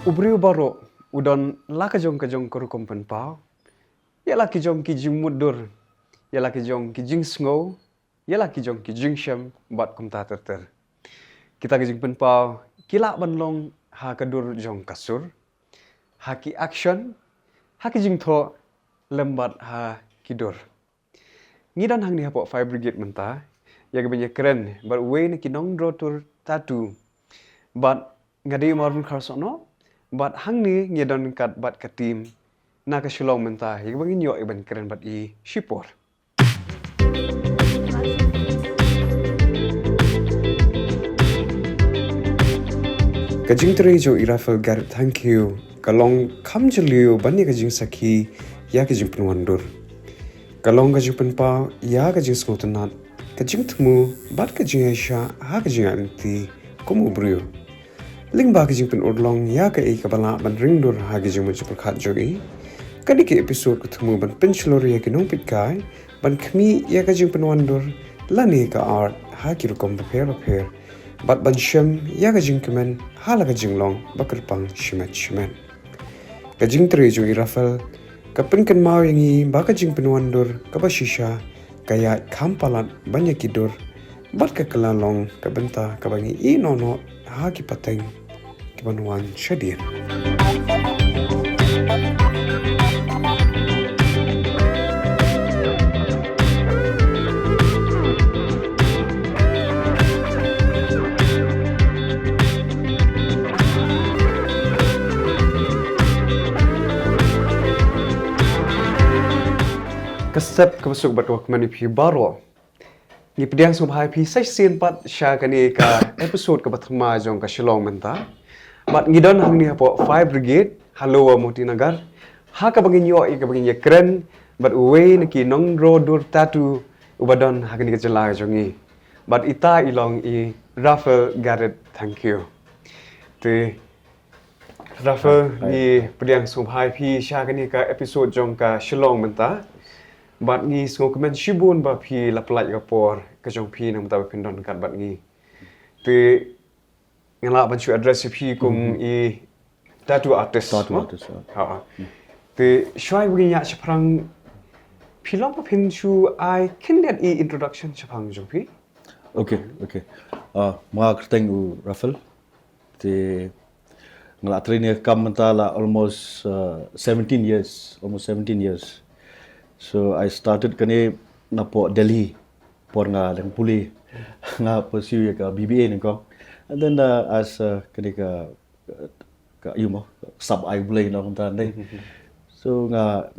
Ubriu baro udon la kajong korukom penpau. Yalah kijong kijing mudur. Yalah kijong kijing snow. Yalah kijong kijing syam bat kumta terter. Kita kijing penpau kila banlong ha kadur jong kasur. Haki action. Ha kijing tho lembat ha kidur. Ngidan hang ni hapok fire brigade Mynta. Ya kebanyak keren. But way ni kinong rotur tatu. But ngadi marun karsono. But hang ni ngedon kat bat katim na ka Shillong Mynta ya bangin yo iban keren bat I shipor. Kajing teri jo irafel gar thank you kalong kam jeliu bani kajing sakhi ya kajing penwandur. Kalong kajing penpa ya kajing smotenat kajing temu bat kajing Aisha ha kajing anti komu brio. Ling ba kajing pen urlong ya ka I kabala ban ringdur ha kajing muncul khat jogi. Kadi ke episode ketemu ban penchlor ya kinong pitkai ban kami ya kajing penwandur lani ka art ha kirukom prepare bat ban syam ya kajing kemen hala kajing long bakerpang shimet. Kajing teri jo irafel kapen kan mau yang I ba kajing penwandur kabashisha kaya kampalat banyak kidur bat ka kelalong kabenta kabangi I nono ha ki pateng kibanuan syadir. Kesep kebesuk bat kawak mani pi baro. Ni pediang subhai pi sai sin pat sya kani ka episode ka pertama jong ka Shillong Mynta. Bat ngidon hang ni hapo fire brigade halo wa moti nagar. Ha ka bangin yo I ka bangin ye keren bat uwe niki nong ro dur tatu ubadon ha kani ka jela jongi. Bat ita ilong I Rafael Garrett thank you. Te Rafael ni pediang subhai pi sya kani ka episode jong ka Shillong Mynta. Bat ngi sngok men shibun ba pi laplat kapor kajong pi nang taw pindon kat bat ngi te ngala ban chu address pi kum I tattoo artist ha te shwai wi nya chaprang pilong pa pin chu I can get I introduction chapang jong pi Okay. Ma kerteng u Rafael te ngala train kam mentala almost 17 years. So I started kani napo Delhi por nga lang puli nga pursue ka BBA ni ko. And then as kani ka yumo sub I play na kung tanay. So nga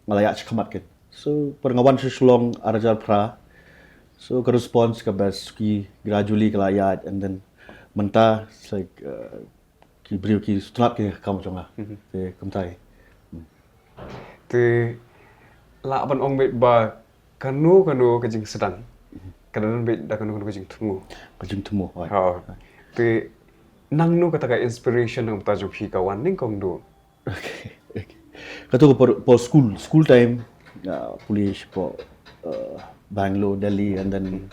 malaya chakamat ken. So por nga one Shillong arajar pra. So ka response ka best ki gradually kalayat and then Mynta like ki brio ki strat ki kam chonga. Te kumtai. te la ban ong bet ba kanu kajing sedang kadang bet da kanu kajing temu ha te nang nu kata ka inspiration ng tajo pi kawan ning kong do Okay. Katu por school time police po Bangalore, Delhi and then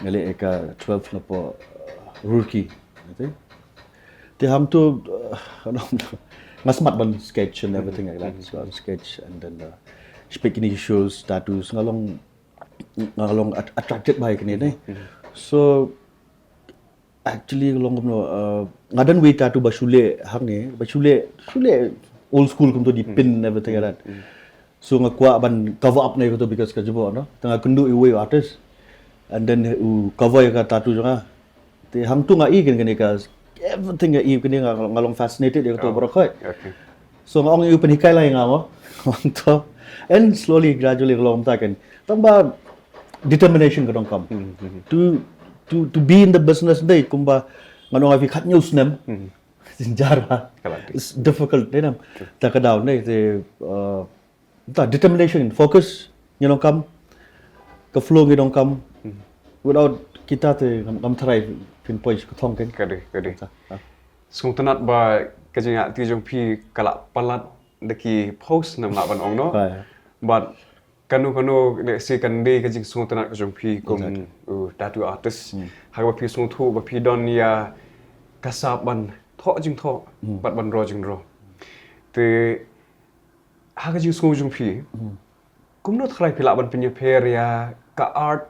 ngale ka 12 na po Roorkee. Okay. Te ham to ngasmat ban sketch and everything like that. So sketch and then speaking issues, tattoos, ngalong attracted by kini ni. So actually long ngadan we tattoo basule hang ni basule old school kum to di pin everything like that. So ngakwa ban cover up na ko because kajubo no tanga kundu iwe artist and then cover ka tattoo janga te hang tu ngai kini ka everything i kini ngalong fascinated ko bro okay. So ngong yu penikai lai ngamo to and slowly gradually along taken tamba determination ka dong kam to be in the business day kumba ngano avi khat news nem sinjara it's difficult denam ta ka down day the determination focus kam ka flow ngi dong kam without kita te ngam try pinpoint ka thong ken kade sung tanat ba kajing ti jong pi kala palat deki post nam la ban ong no but kanu de si kan de kajing sung tanat kajong pi kum tattoo artist ha ba pi sung thu ba pi don ya kasap ban thọ jing thọ bat ban ro jing ro te ha ka jing sku jing phi kum no thrai phila ban pinya peria ka art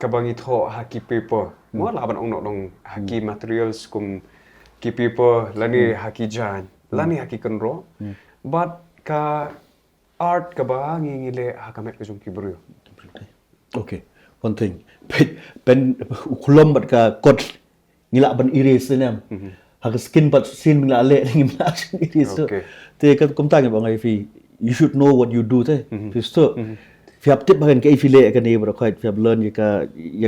ka bangi tho ha ki paper mo la ban ong no dong ha ki materials kum ki paper lani ha ki jan lani ha ki kan ro but ka art ka ba ngi le ha ka met ka jung ki bru Okay, one thing. Pen kulom bat ka kot ngila ban erase nem. Hak skin bat sin ngila le ngi na erase. Okay. Te ka kom tang bang ai fi you should know what you do te. Fisto. Fi hab tip bagan ka fi le ka ne bro quite fi hab learn ya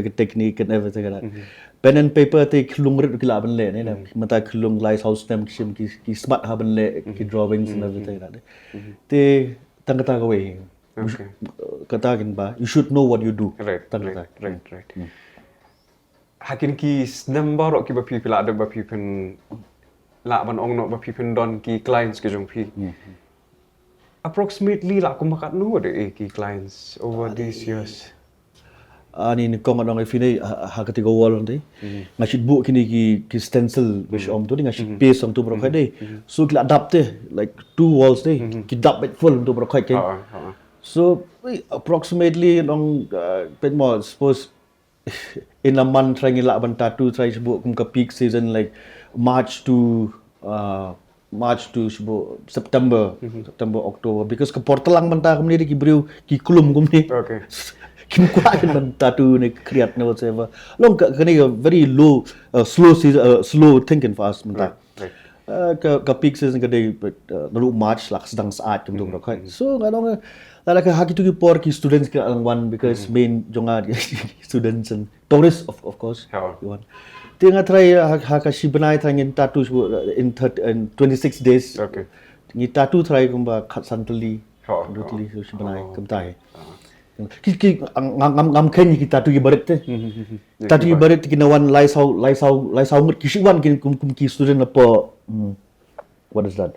ka technique and everything like that. Pen and paper te khulung rit kila ban le ne mata khulung light house stem ki smart ha ban le ki drawings and everything like that. Te tang ka ka way. Okay. Katakan ba, you should know what you do. Right. Hakin ki number ki ba pi pila ada ba pi pen la ban ong no ba pi pen don ki clients ke jong pi. Approximately la ko makat no de ki clients over these years. Ani ni kong anong ifine hakati go wall ndi. Ngashit bu kini ki stencil wish om tu ni ngashit paste om tu bro khai dei. So kila adapt like 2 walls dei. Ki dap it full tu bro khai kai. So approximately long bit more suppose in a month trying la ban tattoo try sebut kum ka peak season like March to September October because ke portalang ban ta kum ni ki briu ki kulum kum ni. Okay. Kim kwa kan tattoo ni create no whatever. Long ka ni very low slow season slow thinking fast menta. Ka peak season ka day naru March lak sedang saat kum tu bro khai. So ngadong la ka haki tu ki por ki students ka ang one because main jonga students and tourists of course you want tinga try haka si banai thangin tattoos in 26 days Okay. ni tattoo try kumba santali brutally so si banai kamtai ki ngam khen ki tattoo ki barit te tattoo ki barit ki nawan lai sau ngut ki siwan kum ki student apa what is that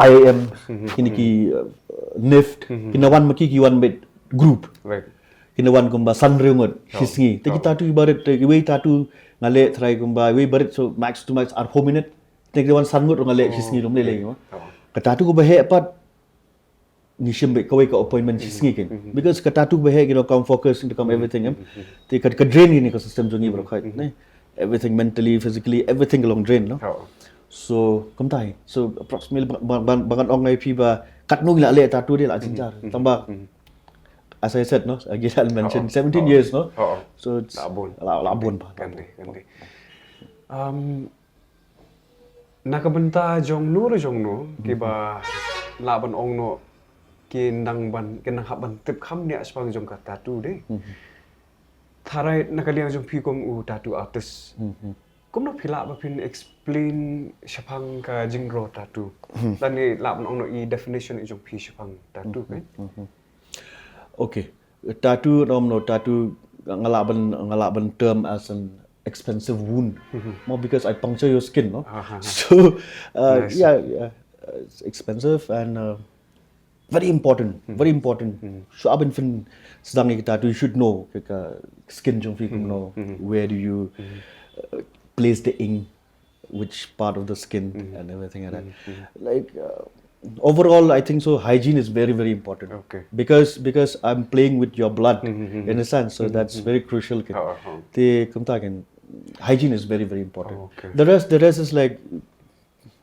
IAM kini ki NIFT kinawan maki ki one bit group Right. kinawan kumba sanreungot hisngi te kita tu ibarat we tatu ngale try kumba we barit so max to max are 4 minute te kinawan sangut ngale hisngi rom le ngo kata tu ko bahe pat ni shimbe ko ka appointment hisngi ken because kata tu bahe come focus into come everything te ka drain ni ko system jongi bro khai ne everything mentally physically everything along drain no so kamtai so approximately bangan ong ai pi ba kat nu la le tattoo dia la jinjar tambah as I said no again I mentioned 17 years no so it's la bon pa Ganti. Nakabenta jong no ki ba la ban ong no ki nang haban tip kham ne aspang jong ka tattoo de. Tharai nakaliang jong pi kom u tattoo artist. Kum no phila ba pin explain shapang ka jingro tattoo. Dan ni la ban ong no I definition I jong pi shapang tattoo kan. Okay, tattoo ngalaban term as an expensive wound more because I puncture your skin no so Nice. yeah it's expensive and very important so abin fin sedang ni tattoo you should know ka skin jong fi kum know where do you place the ink which part of the skin and everything like that like overall I think so hygiene is very very important Okay. because I'm playing with your blood in a sense so that's very crucial the kumtagan hygiene is very very important Okay. the rest is like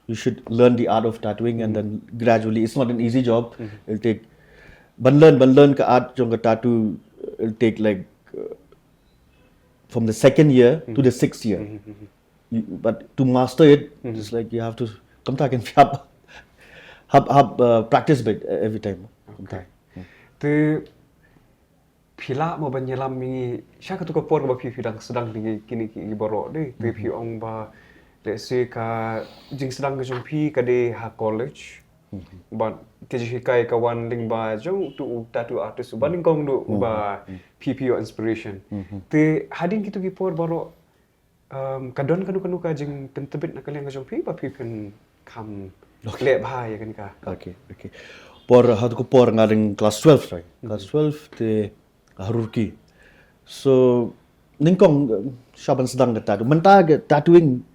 you should learn the art of tattooing and then gradually it's not an easy job it'll take ban learn ka art jong ka tattoo it'll take like from the second year to the 6th year but to master it it's like you have to kumtagan have practice bit every time. Okay. Te phila mo banyalam mi sya ka tu ko por ba pi sedang ni kini ki boro de te pi ong ba let's say ka jing sedang ka jong pi ka de ha college but ke ji kai ka wan ling ba jong tu tattoo artist ba ning kong do ba pi your inspiration te hadin kitu ki por boro kadon kanu ka jing tentebit na kaliang ka jong pi ba pi pen kam le bhai kan ka Okay. Por hatu ko por ngaring class 12 right. Class 12 te harurki. So ningkong shaban sedang ka tattoo. Menta tattooing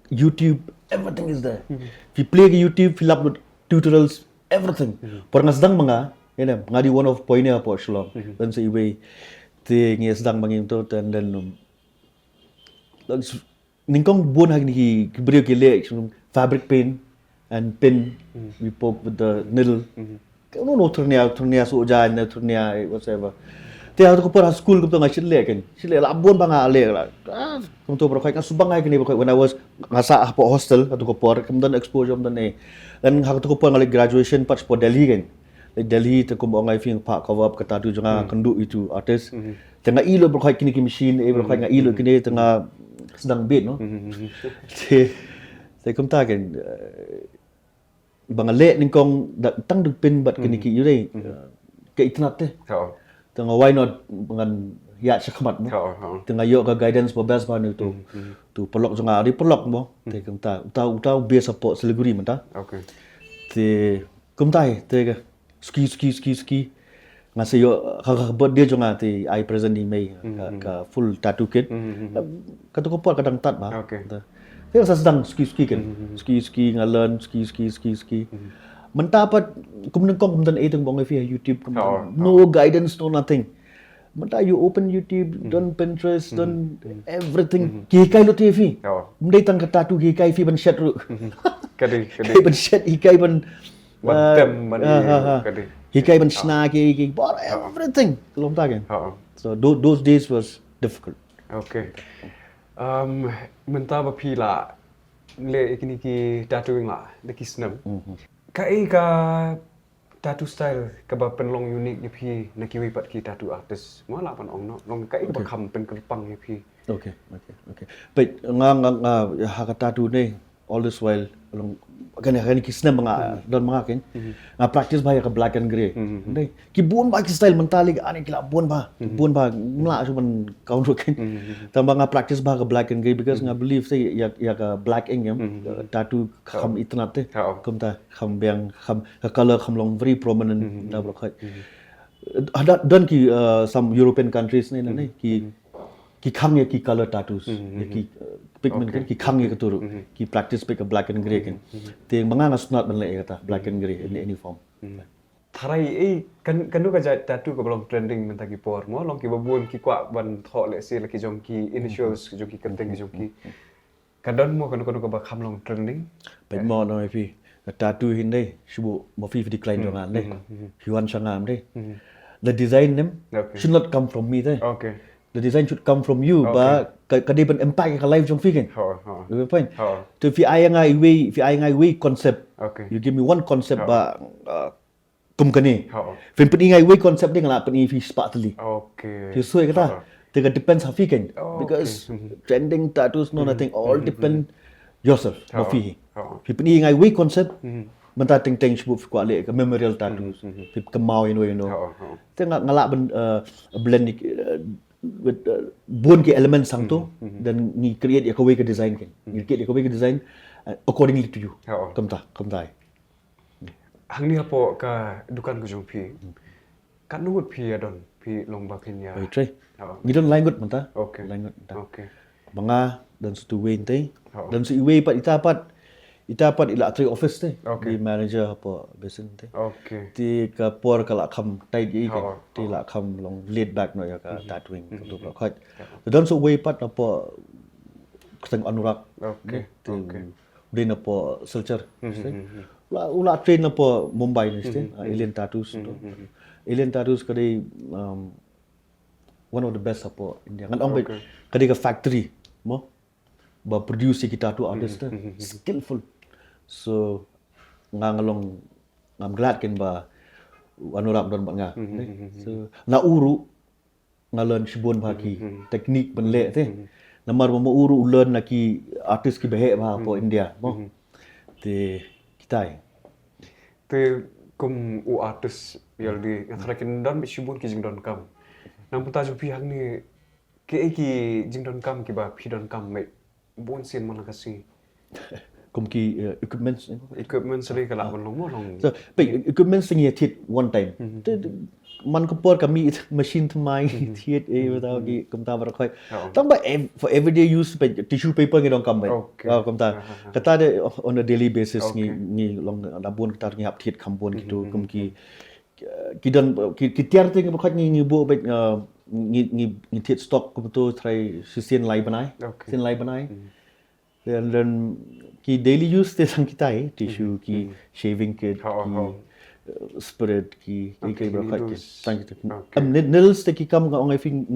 YouTube, everything is there. If you play ke YouTube, fill up with tutorials, everything. Por nga sedang mga, nga di one of pointnya po Shillong. Dan sa iwi, ti nga sedang mangim to, dan ningkong buon hag ni brio ke le fabric paint and pin. We poke with the needle. No turnia so jan turnia whatever. Te aku pernah school ko nga sile kan. Sile labon ba nga ale la. Kum to pro ka subang ay kini when I was ngasa po hostel atu ko por kam dan exposure dan dan hak ko por ngali graduation patch po Delhi kan. Delhi te ko mo ngai fing pa cover up kata tu janga kendu itu artist. Tengah ilo bro kini ki machine bro nga ilo kini tengah sedang beat no. Te kum ta kan bang le ningkong tang du pin bat kini ki yure ke itnat te. Tengah why not dengan ya sekmat mo. Tengah yo ka guidance po best man itu tu pelok janga di pelok mo. Te kum ta utau be support Siliguri man ta. Okay. Te kum ta te ka ski ngase yo ka bot dia janga te I present ni mai ka full tattoo kit. Ka tu ko pot kadang tat ba. Okay. Te sa sedang ski kan. Ski ngalan ski. Mentapat kumnengkong kumdan eteng bong via YouTube no guidance no nothing. Menta you open YouTube, don't Pinterest, don't everything. Hikai lo TV. Mendai tang kata tu hikai fi ban shat ru. Kadi. Ban shat hikai ban Tem man kadi. Hikai ban snack bar everything. Kelom ta kan. So those days was difficult. Okay. Menta ba pi la le ikini ki tattooing la de kisnam. Kai ka tattoo style ka ba penlong unique ni pi na kiwi pat ki tattoo artist mo la pan ong no long kai ba kham pen kerpang ni pi. Okay. But nga ha ka tattoo ni all this while long kan kisna mga don mga kin nga practice ba ka black and gray. Dai ki buon ba ki style mentali ani kila buon ba mla so man counter kin. Tamba nga practice ba ka black and gray because nga believe say ya ka black ink tattoo kham itna te kum ta kham bang kham ka color kham long very prominent na bro khai. Ada don ki some European countries ni ki khang ya ki color tattoos ki pigment kan ki khang ya katuru ki practice pe ka black and gray kan te mga nga sunat ban le kata black and gray in any form. Tharai kan du ka ja tattoo ka belong trending menta ki por mo long ki babun ki kwa ban tho le se la ki jong ki initials jong ki kanteng jong ki kadon mo kan ka ba kham long trending Pe mo no pi tattoo hin dai shubu mo fi decline jong an dai hiwan sangam dai the design them should not come from me dai. Okay. The design should come from you, but kadai ban impact ka life jong fikin. You point. So if I ngai way concept. Okay. You give me one concept ba kum kani. Fin peni ngai way concept ni ngala peni fi spatli. Okay. You so kata. It depends how fikin because trending tattoos no nothing all depend yourself mo fi. Fi peni ngai way concept. Menta ting shbu fi kwa le ka memorial tattoos. Fi kamau you know. Tengah ngala ban blend with buon ke element sang tu dan ni create ya kawai ke design kan ni create ya kawai ke design accordingly to you kam ta hang ni apo ka dukan ko jong pi kan ngut pi adon pi long ba kenya oi try ni don langut manta okay langut okay banga dan su tu wain te dan su iwe pat itapat ila three office te di manager apa besen te okay ti ka por kala kham tai ji ke ti la kham long laid back no ya ka tattooing tu pro khat dan so way pat apa sang anurak okay din apa culture ula train apa Mumbai ni ste alien tattoos tu alien tattoos kadai one of the best apa India ngan ong kadai ka factory mo ba produce kita tattoo artist skillful. So ngalong ngam glad ken ba anurak don ba nga so na uru ngalon shibon ba ki technique ban le te namar mo uru learn na ki artist ki behe ba po India mo te kitai te kum u artist yal di ngathrakin don shibon ki jing don kam nang puta ju pi hang ni ke ki jing don kam ki ba pi don kam mai bon sen mana kasi kum ki equipment seri kala ban long so but equipment sing hit one time มันก็ปวดกับมี machine ทำไมเทียดเอเวลากี่กำตาบารคอยต้องไป for everyday use ไป tissue paper กี่ดองกำไปกำตากระตาได้ on a daily basis งี้ลองดับบวนกระตางี้หับเทียดคำบวนกี่ตัวกำกี่ดอนกี่เทียร์ติงบารคอยงี้บัวไปงี้เทียด stock กำตัวไทยเสียนไลบานายเสียนไลบานายdan ki daily use te sang kita tissue ki shaving kit ki spirit ki brakhat ki sang kita nails te ki kam ga ong I think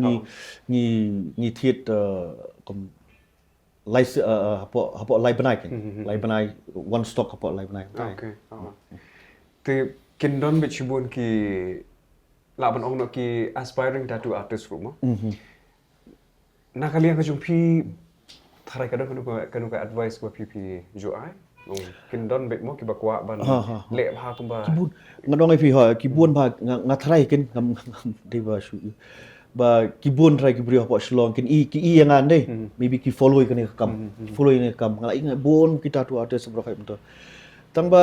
ni thiet kom lai hapo lai banai kan lai banai one stock hapo lai banai okay te kin don be chibun ki laban ong no ki aspiring tattoo artist room nakalian ka jung phi Tarai kadang kanu ka advice ko pipi jo ai long kin don bet mo ki bakwa ban le bha kum ba kibun ngadong ai phi ha kibun ba ngathrai kin ngam de ba shu ba kibun trai ki bri ha po Shillong kin ki yang an dei maybe ki follow kan kam follow ni kam ngalai ngai bon kita tu ada sebro kai betul tang ba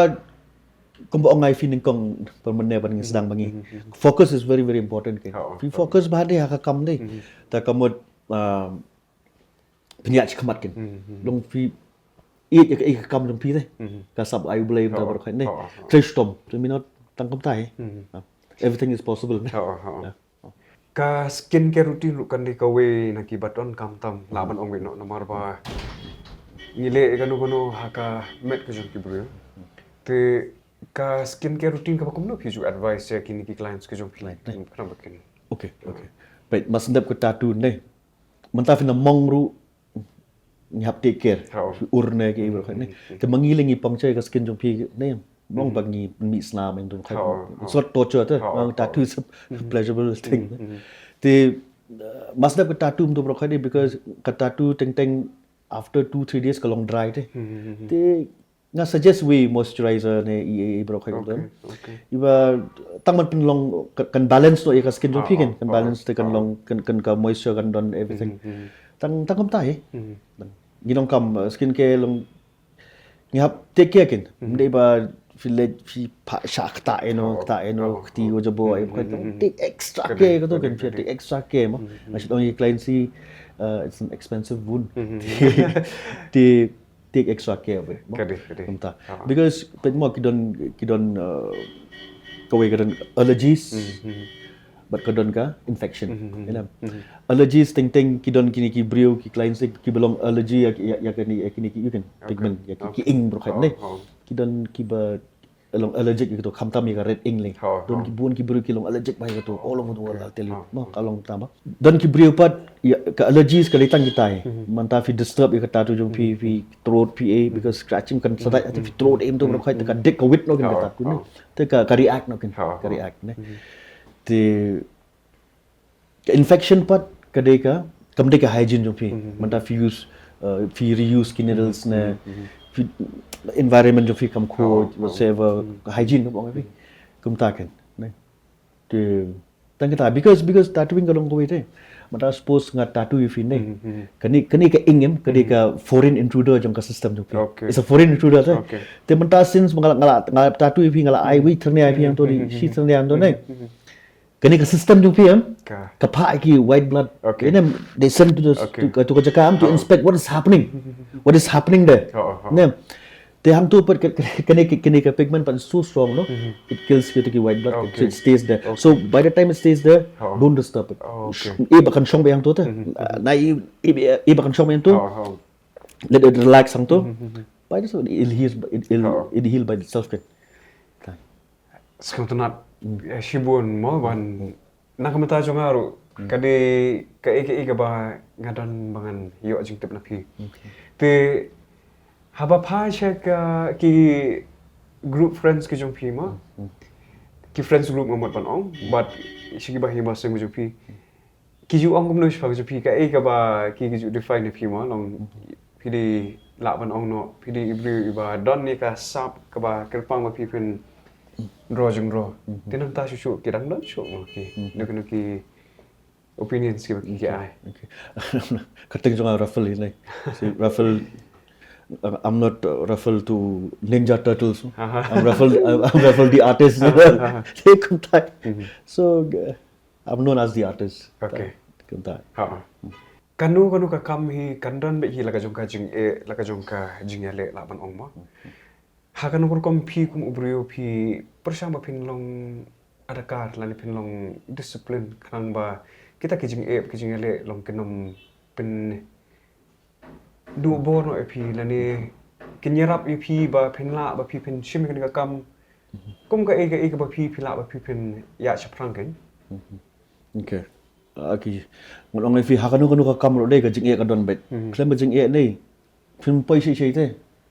kum ba ngai fin kong permane ban ngi sedang bangi focus is very very important ke fi focus ba de ha kam dei ta kamut penyak kamat kan long fi ik kam long fi deh ka sab ai blay ta bar khain deh trash tom to minot tang kam tai everything is possible ka skin care routine ru kan di ka we na ki baton kam tam laban ong we no namar ba ngile kanu haka met ka jong ki bru te ka skin care routine ka bakum no fi ju advice ya kini ki clients ka jong fi kan bakin okay baik mas ndap ko tattoo deh manta fi na mong ru ni hap take care urne ke ibro khain te mangiling ipang chai ka skin jong phi ne mong bag ni mi snam en dum khain sort torture te tattoo is a pleasurable thing te masda ko tattoo dum bro khain because ka tattoo teng after 2-3 days ka long dry te nga suggest we moisturizer ne ibro khain dum iba tangman pin long kan balance to ka skin jong phi kan balance te kan long kan ka moisture kan don everything tang kam tai ginong kam skin care long ngap take care kin de ba village fi pa shak ta eno ti go jabo ai ko take extra care ko to kan take extra care mo I should only client see it's an expensive wound take extra care we ta because pet mo kidon ko we kidon allergies but kadon ka infection allergies ting kidon kini ki brio ki clients ki belong allergy ya kini you can pigment ya ki ing bro khain ne kidon ki ba along allergic gitu khamtam ya red ing leng don ki bun ki brio ki long allergic ba gitu all over the world I'll tell you no kalong tama don ki brio pat ka allergies ka litang kita manta fi disturb ya kata tu jong fi throat pa because scratching kan sadai ati fi throat aim tu bro khain ka dik covid no kan kata tu ne te ka react no kan ka react ne the infection part kadai ka kamde ka hygiene jong phi manta fi use fi reuse ki needles ne fi environment jong phi kam kho whatever hygiene no bang phi kum ta kan ne the tang ta because tattooing ka long ko te manta suppose nga tattoo fi ne kani ka ingem kadai ka foreign intruder jong ka system jong phi it's a foreign intruder te manta since ngala tattoo fi ngala ai wi thne ai phi yang to di shi thne yang to ne kani ka system jong phi ka pha ki white blood ne they send to the jakam to inspect what is happening there ne te ham to par kani ka pigment but so strong no it kills ki white blood so it stays there so by the time it stays there don't disturb it e ba kan shong ba yang to te na e ba kan shong ba yang to let it relax sang to by this it heal by itself kan sekarang shibun mo ban nakamata jongaru kade ka ba ngadon bangan yo jing tep na phi te haba pha check ki group friends ki jong phi ma ki friends group mo ban ong but shigi ba hi ma sing jong phi ki ju ong kom no shpa jong phi ka ba ki ju define na phi ma long phi di la ban ong no phi di ibri ba don ni ka sap ka ba kerpang ma phi pen Rojung ro, tinang ta shushu kirang don shu ki, nak ki opinions ki ai. Kating jong raffle ni, si raffle I'm not referred to Ninja Turtles. I'm referred the artist. They kuntai. So I'm known as the artist. Okay. Kuntai. Kanu ka kam hi kandan be hi laga jongka jing e laga jongka jing ele la ban ong mo. Ha kanu kur kom phi kum ubrio phi persama pinlong adakar lani pinlong discipline kan ba kita ki jing ele long kenom pen du bor no phi lani kinyarap phi ba pinla ba phi pen shim kan ka kam kum ka e ka ba phi phila ba phi pen ya chaprang kan. Okay. Aki ngolong ai fi hakanu ka kamro dei ka jing e ka don bet klem ba jing e nei film poi sei te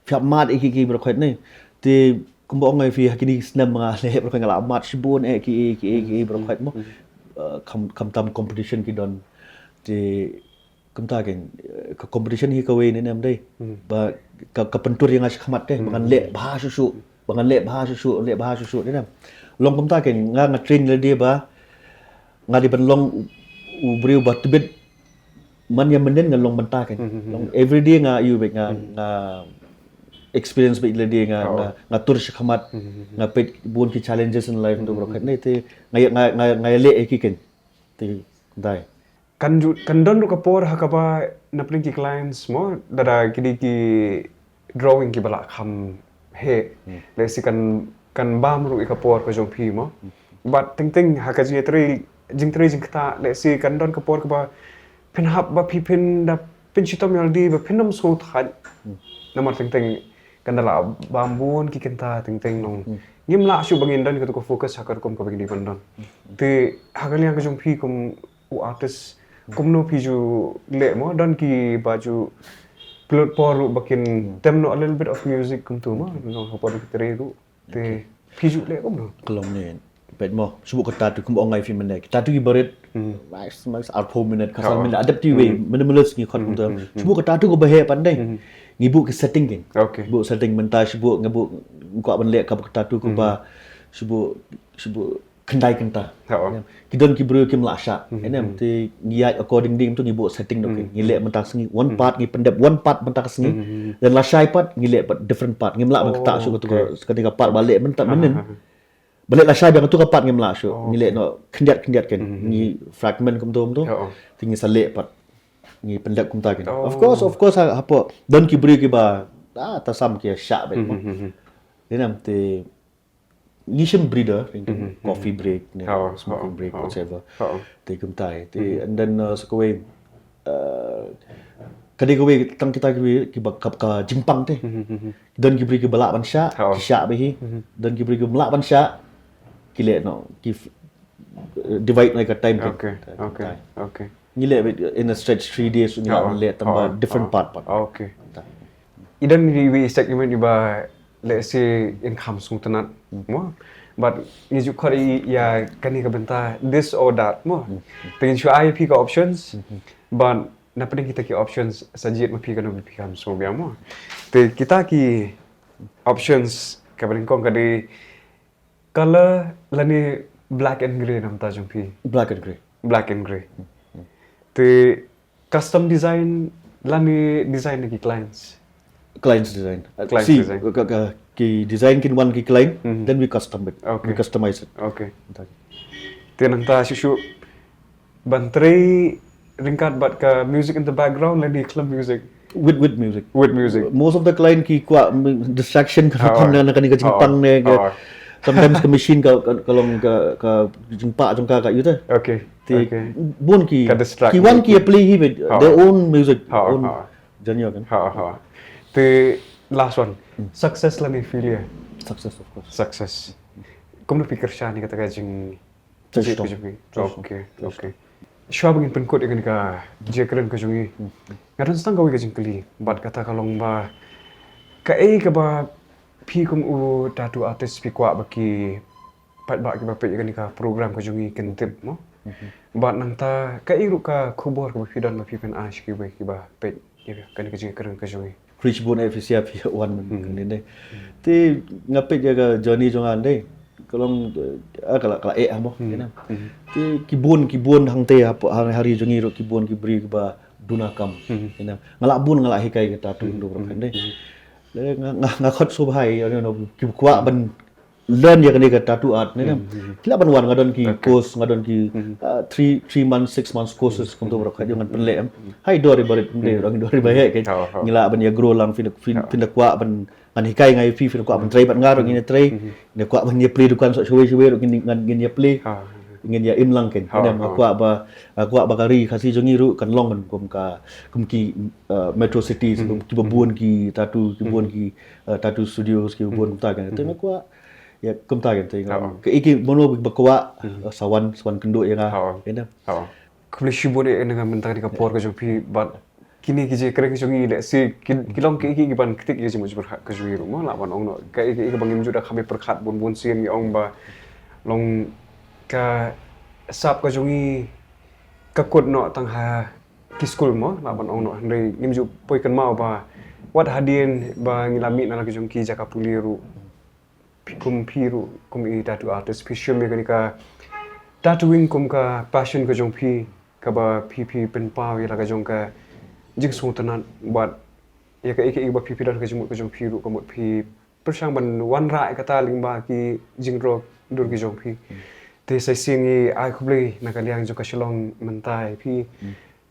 phap mat ki bro khot nei ti kumbo ngai fi hakini snam nga le bro ngala mat sibun ki bro khot mo kam tam competition ki don ti kumta ken ka competition hi ka we nei nam dei ba ka pentur yang as khamat te bangan le bha susu le bha susu nei nam long kumta ken nga train le dia ba nga di ban long ubrio batbet man yang menen ngalong benta kan long every day nga you bet nga experience bet dia nga tur khamat nga pet bun ki challenges in life ndo kan ne te nga le ki ken te dai kan don ka por hakaba na pling ki clients mo dara kidi ki drawing ki bala kham he le si kan bam ru ka por ka jong phi mo but ting hakaji tri jing ta le si kan don ka por ka ba pen hap ba pi pen da pen chitom yaldi ba penom so than namar ting kan dala bambun ki kenta ting nong ngim la shu bangin dan ka ko focus hakar kom ka bagi ban don te hakali ang ka jong phi kom u artist kom no phi ju le mo don ki baju plot por bakin temno a little bit of music kom tu mo no por ki tre ru te phi ju le kom no kolom ne bet mo subu kata tu kumbo ngai fi mene kita tu ibarat max out 4 minute kasal minute adaptive way minimalist ni khot tu subu kata tu ko bahe pandai ngibu ke setting kan okay bu setting mentai subu ngabu ko ban le ka kata tu ko ba subu kendai kenta kidon ki bro kim lasha enem te ngiat according ding tu ngibu setting dok ngile mentak sengi one part ngi pendep one part mentak sengi dan lasai part ngile part different part ngimla ban kata su ko ketika part balik mentak menen balik lah syai biang tu kapat ngem lah syu ngile no kendiat kan ni fragment kum tu tinggi salik pat ni pendek kum ta kan of course apa don ki beri ki ba tasam ki syak bet mo denam te nation breeder coffee break ni smoking break whatever te kum tai te and then sekoi kadai kowe tang kita ki kap ka jimpang te don ki beri ki balak ban syak ki syak behi don ki beri ki melak ban syak kile no give divide like a time okay ngile in a stretch 3 days ngile le tambah different part okay idan we segment iba let's say income sung tanat mo but ni ju khari ya kani ka benta this or that mo pengen shu IP ka options but na pedeng kita ki options sajit ma pi ka no pi kam so bia mo te kita ki options ka pedeng kong ka di color lani black and grey nam ta jong pi black and gray te custom design lani design ki clients design ki design kin one ki client then we custom it we customize it okay te nang ta shu bantrai ringkat bat ka music in the background lani club music with music most of the client ki kwa distraction kan kan jingpang ne sometimes ke machine kalau ka jumpa jongka ka yuta bon ki one ki play hi with their own music own genre kan the last one success la ni failure success of course success kom na pikir sha ni kata ka jing okay shwa bangin penkot ikan ka je keren ka jungi ngaran stang ka wi ka jing kali bat kata kalong ba ka ka ba pi kum u tatu artist pi kwa baki pat ba ki ba pe kan ka program ka jungi kentip mo bat nang ta ka iru ka khubor ka pi don ma pi pen ash ki ba pe ya kan ka jing keren ka jungi rich bon efisia pi one ni ne ti ngape jaga journey jongan dei kalong kala mo ti kibun hang te hang hari jungi ro kibun ki bri ba dunakam ina ngalak bun ngalak hikai kita tu do bro kan deh ngakot subhai ki kwa ban learn ya kani kata tu art ni kila ban wan ngadon ki course ngadon ki 3 months 6 months courses kum tu bro kan jangan penlem hai do ri barit de orang do ri bae ke ngila ban ya grow lang fin kwa ban an hikai ngai fi fin kwa ban trai ban ngar ngin trai ne kwa ban ye play dukan so shwe ngin ye play ingin ya im lang ken dan aku bakari kasi jongi ru kan long kan kum ki metro cities ki babun ki buon ki tattoo studios ki buon ta kan tu aku ya kum ta kan tu ke iki mono bakwa sawan kendo ya kan Kebeli shibun dengan mentang di kapor ke jompi bat kini kije kerek jongi le si kilong ke iki ban ketik ye jemu berhak ke jui rumah la ban ong no ka iki bangim juda kami perkhat bun sien ni ong ba long ka sap ka jongi ka kod no tang ha ki school mo la ban ong no ndai nim ju poi kan mau ba wat hadien ba ngilami na lagi jongki jaka puliru kum piru kum i tattoo artist special me ka tattooing kum ka passion ka jongpi ka ba pp pen pau ya ka jong ka jing su tanan bat ya ka iki ba pp dan ka jong piru ka mot pi persang ban wan rai ka ta ling ba ki jing ro dur ki jong pi te sai singi ai khuble na ka liang jo ka Shillong mentai pi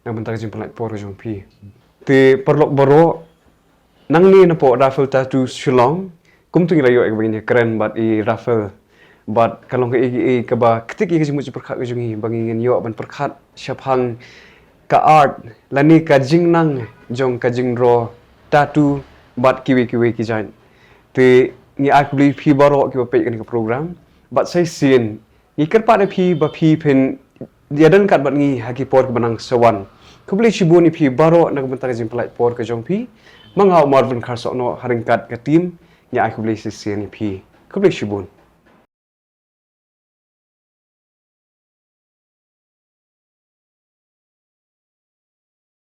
na mentai jing pelai por ka jong pi te perlok boro nang ni na po raffle tattoo Shillong kum tu ngira yo ek begini keren bat i raffle bat kalong ke iki ka ba ketik iki jimu perkhat ka jungi bangingin yo ban perkhat shaphang ka art lani ka jingnang jong ka jingro tattoo bat kiwi ki jain te ni ak beli phi baro ki pe kan ka program bat sai sin ni kerpa de phi ba phi pen dia dan kat bat ngi haki por ka banang sawan ko beli chibu ni phi baro na ka bentar jing pelai por ka jong phi mangau marvin kharso no haringkat ka team ni ak beli sin ni phi ko beli chibun